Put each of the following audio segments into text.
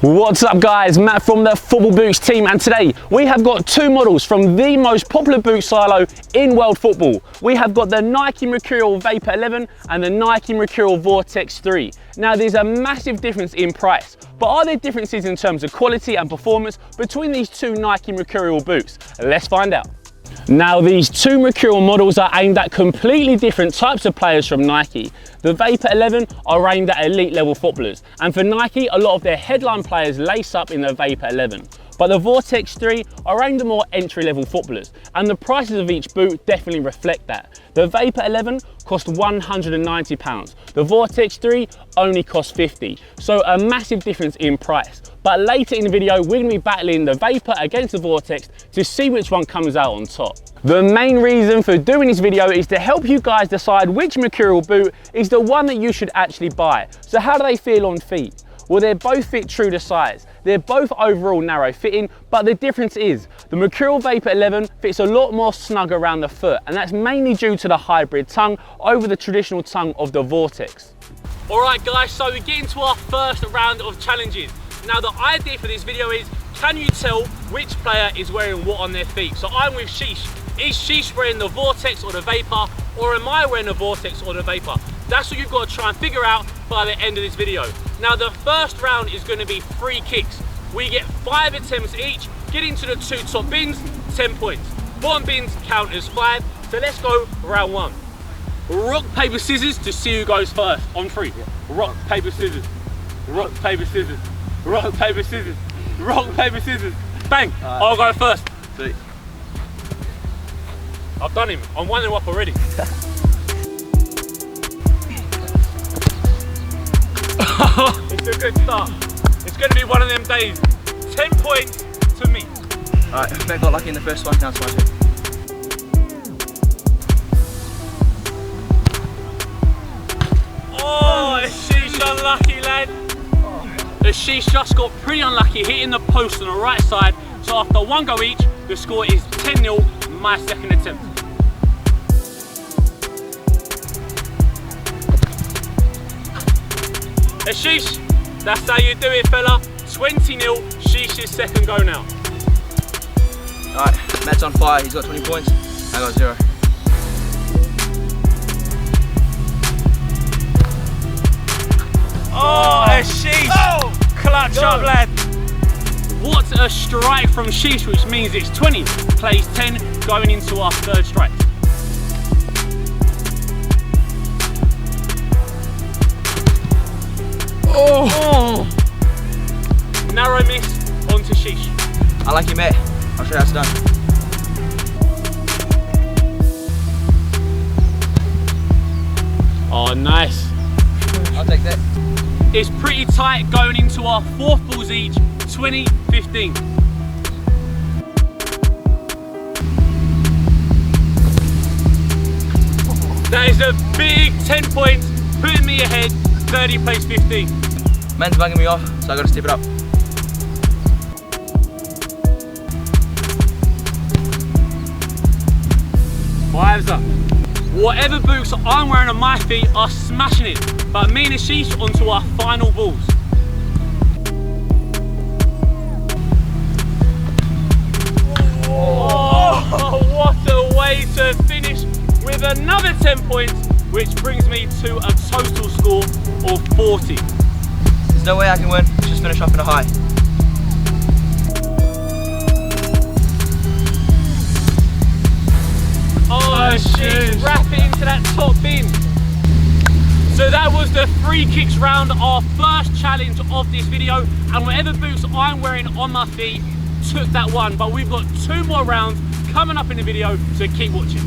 What's up guys, Matt from the Football Boots team, and today we have got two models from the most popular boot silo in world football. We have got the Nike Mercurial Vapor 11 and the Nike Mercurial Vortex 3. Now there's a massive difference in price, but are there differences in terms of quality and performance between these two Nike Mercurial boots? Let's find out. Now these two Mercurial models are aimed at completely different types of players from Nike. The Vapor 11 are aimed at elite level footballers, and for Nike a lot of their headline players lace up in the Vapor 11. But the Vortex 3 are aimed at more entry level footballers, and the prices of each boot definitely reflect that. The Vapor 11 cost £190, the Vortex 3 only cost £50, so a massive difference in price. But later in the video we're going to be battling the Vapor against the Vortex to see which one comes out on top. The main reason for doing this video is to help you guys decide which Mercurial boot is the one that you should actually buy. So how do they feel on feet? Well, they both fit true to size. They're both overall narrow fitting, but the difference is the Mercurial Vapor 11 fits a lot more snug around the foot, and that's mainly due to the hybrid tongue over the traditional tongue of the Vortex. All right guys, so we get into our first round of challenges. Now the idea for this video is, can you tell which player is wearing what on their feet? So I'm with Sheesh. Is Sheesh wearing the Vortex or the Vapor, or am I wearing the Vortex or the Vapor? That's what you've got to try and figure out by the end of this video. Now the first round is going to be free kicks. We get 5 attempts each, get into the 2 top bins, 10 points. Bottom bins count as 5, so let's go round 1. Rock, paper, scissors to see who goes first. On 3. Rock, paper, scissors. Rock, paper, scissors. Rock, paper, scissors. Rock, paper, scissors. Bang! I'll go first. 3. I've done him. I'm 1-0 up already. It's a good start. It's going to be one of them days. 10 points to me. Alright, if I got lucky in the first one, counts my 2. Oh, Sheesh unlucky, lad. Sheesh just got pretty unlucky hitting the post on the right side. So after 1 go each, the score is 10-0, my second attempt. Sheesh, that's how you do it, fella. 20-0, Sheesh's second go now. Alright, Matt's on fire, he's got 20 points, I got 0. Oh, Sheesh! Oh, clutch up, lad. What a strike from Sheesh, which means it's 20, plays 10, going into our third strike. Oh. Narrow miss onto Sheesh. I like you, mate. I'll show you how it's done. Oh, nice. I'll take that. It's pretty tight going into our 4th balls each, 20-15. That is a big 10 points, putting me ahead, 30 plays 15. Man's bugging me off, so I gotta step it up. Fives up. Whatever boots I'm wearing on my feet are smashing it, but me and Sheesh onto our final balls. Oh, what a way to finish with another 10 points, which brings me to a total score of 40. There's no way I can win, let's just finish off in a high. Oh, Sheesh, wrap it into that top bin. So that was the free kicks round, our first challenge of this video, and whatever boots I'm wearing on my feet took that one, but we've got 2 more rounds coming up in the video, so keep watching.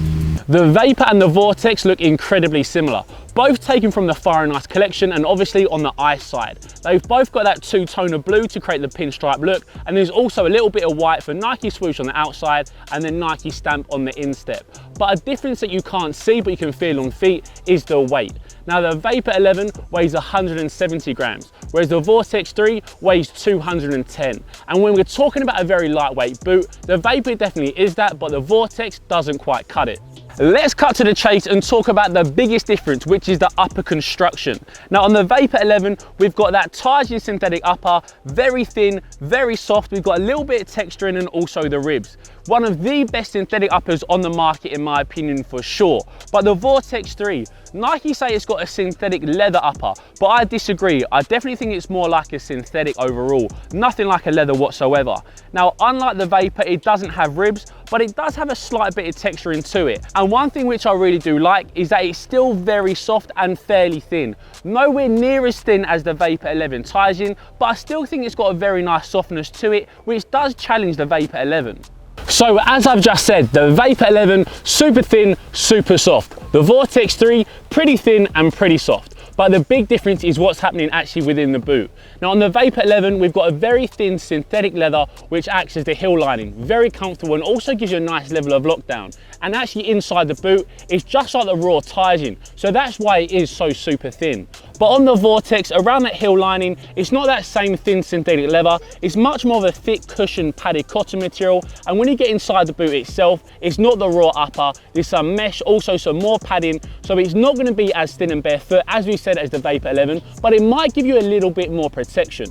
The Vapor and the Vortex look incredibly similar, both taken from the Fire and Ice collection and obviously on the ice side. They've both got that 2-tone of blue to create the pinstripe look, and there's also a little bit of white for Nike swoosh on the outside and then Nike stamp on the instep. But a difference that you can't see but you can feel on feet is the weight. Now the Vapor 11 weighs 170 grams, whereas the Vortex 3 weighs 210. And when we're talking about a very lightweight boot, the Vapor definitely is that, but the Vortex doesn't quite cut it. Let's cut to the chase and talk about the biggest difference, which is the upper construction. Now on the Vapor 11, we've got that Tajin synthetic upper, very thin, very soft. We've got a little bit of texture in and also the ribs. One of the best synthetic uppers on the market in my opinion for sure. But the Vortex 3, Nike say it's got a synthetic leather upper, but I disagree. I definitely think it's more like a synthetic overall, nothing like a leather whatsoever. Now unlike the Vapor, it doesn't have ribs, but it does have a slight bit of texture into it. And one thing which I really do like is that it's still very soft and fairly thin. Nowhere near as thin as the Vapor 11 Tajin, but I still think it's got a very nice softness to it, which does challenge the Vapor 11. So as I've just said, the Vapor 11, super thin, super soft. The Vortex 3, pretty thin and pretty soft. But the big difference is what's happening actually within the boot. Now on the Vapor 11, we've got a very thin synthetic leather, which acts as the heel lining. Very comfortable and also gives you a nice level of lockdown. And actually inside the boot, it's just like the raw Tajin. So that's why it is so super thin. But on the Vortex, around that heel lining, it's not that same thin synthetic leather. It's much more of a thick cushion padded cotton material. And when you get inside the boot itself, it's not the raw upper. There's some mesh, also some more padding. So it's not going to be as thin and barefoot as we said as the Vapor 11, but it might give you a little bit more protection.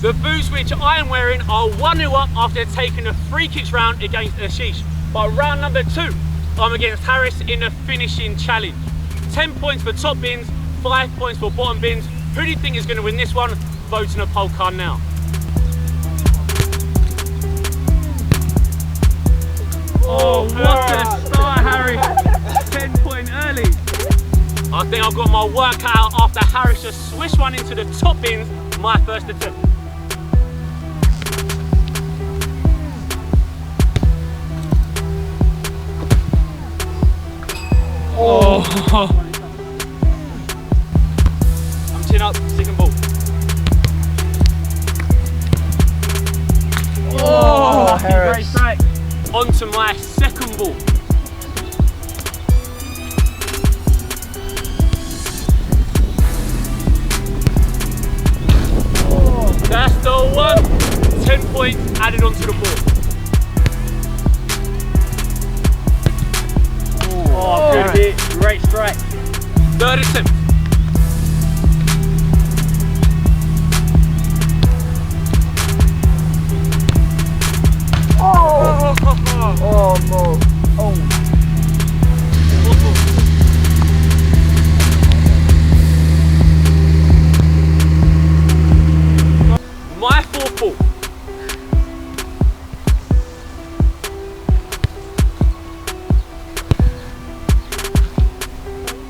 The boots which I am wearing are 1-0 up after taking a free kicks round against Ashish. But round number 2, I'm against Harris in the finishing challenge. 10 points for top bins, 5 points for bottom bins. Who do you think is going to win this one? Vote in a poll card now. Oh, what a start, Harry. 10-point early. I think I've got my work cut out after Harris just swished one into the top bins, my first attempt. Oh. I'm tin up, second ball. Oh, great strike. On to my second ball. That's the one. 10 points added onto the board. Oh, good hit. Great strike. Third attempt. Oh! Oh no. Oh. My fourth ball.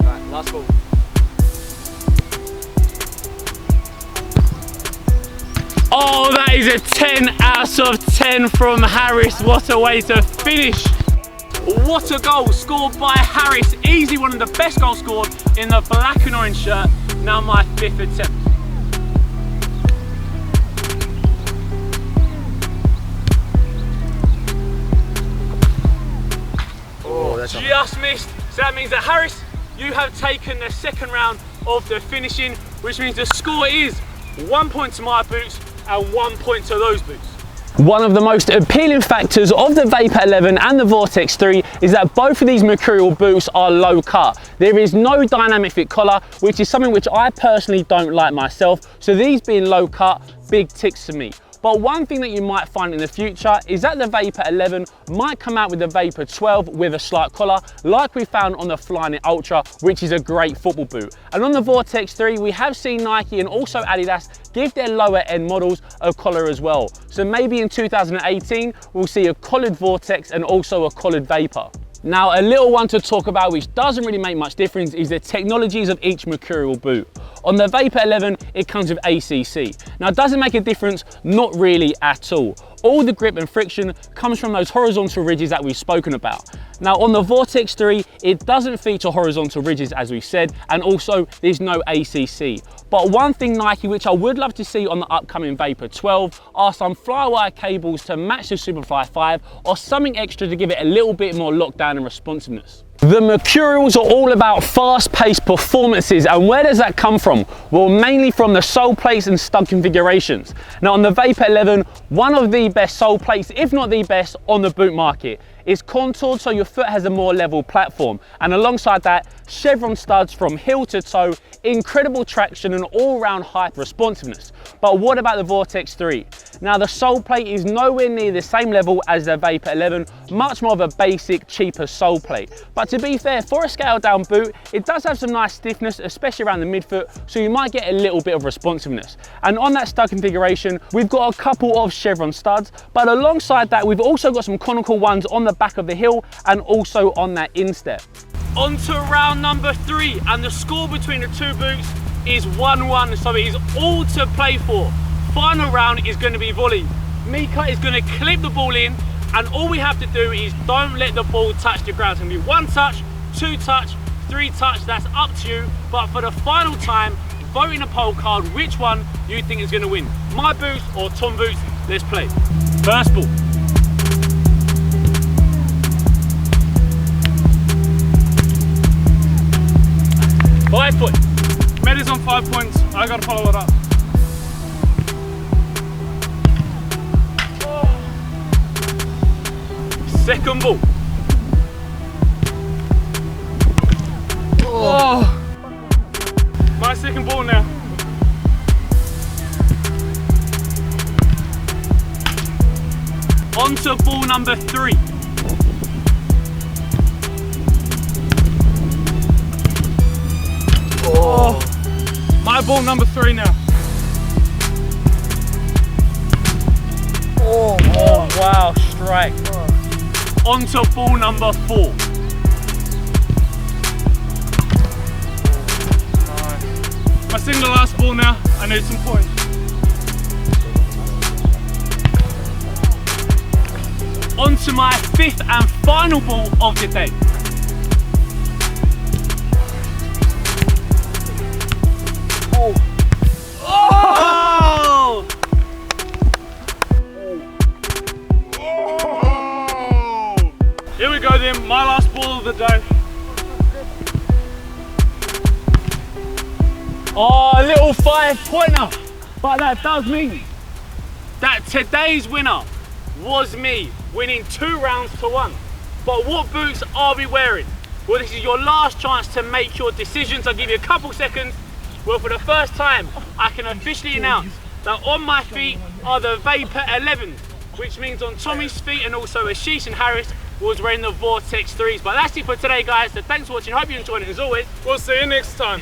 Right, last ball. Oh, that is a 10 out of 10 from Harris. What a way to finish. What a goal scored by Harris. Easily one of the best goals scored in the black and orange shirt. Now my fifth attempt. Just missed. So that means that Harris, you have taken the second round of the finishing, which means the score is 1 point to my boots and 1 point to those boots. One of the most appealing factors of the Vapor 11 and the Vortex 3 is that both of these Mercurial boots are low cut. There is no dynamic fit collar, which is something which I personally don't like myself. So these being low cut, big ticks to me. But one thing that you might find in the future is that the Vapor 11 might come out with the Vapor 12 with a slight collar, like we found on the Flyknit Ultra, which is a great football boot. And on the Vortex 3, we have seen Nike and also Adidas give their lower end models a collar as well. So maybe in 2018, we'll see a collared Vortex and also a collared Vapor. Now, a little one to talk about which doesn't really make much difference is the technologies of each Mercurial boot. On the Vapor 11, it comes with ACC. Now, does it make a difference? Not really at all. All the grip and friction comes from those horizontal ridges that we've spoken about. Now, on the Vortex 3, it doesn't feature horizontal ridges as we said, and also there's no ACC. But one thing Nike, which I would love to see on the upcoming Vapor 12, are some flywire cables to match the Superfly 5 or something extra to give it a little bit more lockdown and responsiveness. The Mercurials are all about fast-paced performances, and where does that come from? Well, mainly from the sole plates and stud configurations. Now on the Vapor 11, one of the best sole plates, if not the best, on the boot market. It's contoured so your foot has a more level platform, and alongside that, chevron studs from heel to toe, incredible traction and all-round height responsiveness. But what about the Vortex 3? Now the sole plate is nowhere near the same level as the Vapor 11, much more of a basic, cheaper sole plate. But to be fair, for a scaled down boot, it does have some nice stiffness, especially around the midfoot, so you might get a little bit of responsiveness. And on that stud configuration, we've got a couple of chevron studs, but alongside that, we've also got some conical ones on the back of the heel and also on that instep. On to round number 3, and the score between the two boots is 1-1, so it is all to play for. Final round is going to be volley. Mika is going to clip the ball in, and all we have to do is don't let the ball touch the ground. It's going to be 1 touch, 2 touch, 3 touch, that's up to you. But for the final time, vote in a poll card which one you think is going to win. My boots or Tom boots, let's play. First ball. Five foot. Med is on 5 points. I gotta follow it up. Second ball. Oh. My second ball now. On to ball number 3. Oh. My ball number 3 now. Oh wow, strike. On to ball number 4. Nice. My single last ball now. I need some points. On to my 5th and final ball of the day. Oh! Oh! Here we go then, my last ball of the day. Oh, a little 5-pointer. But that does mean that today's winner was me, winning 2 rounds to 1. But what boots are we wearing? Well, this is your last chance to make your decisions. I'll give you a couple seconds. Well, for the first time, I can officially announce that on my feet are the Vapor 11s, which means on Tommy's feet and also Ashish and Harris was wearing the Vortex 3s. But that's it for today, guys. So thanks for watching. Hope you enjoyed it as always. We'll see you next time.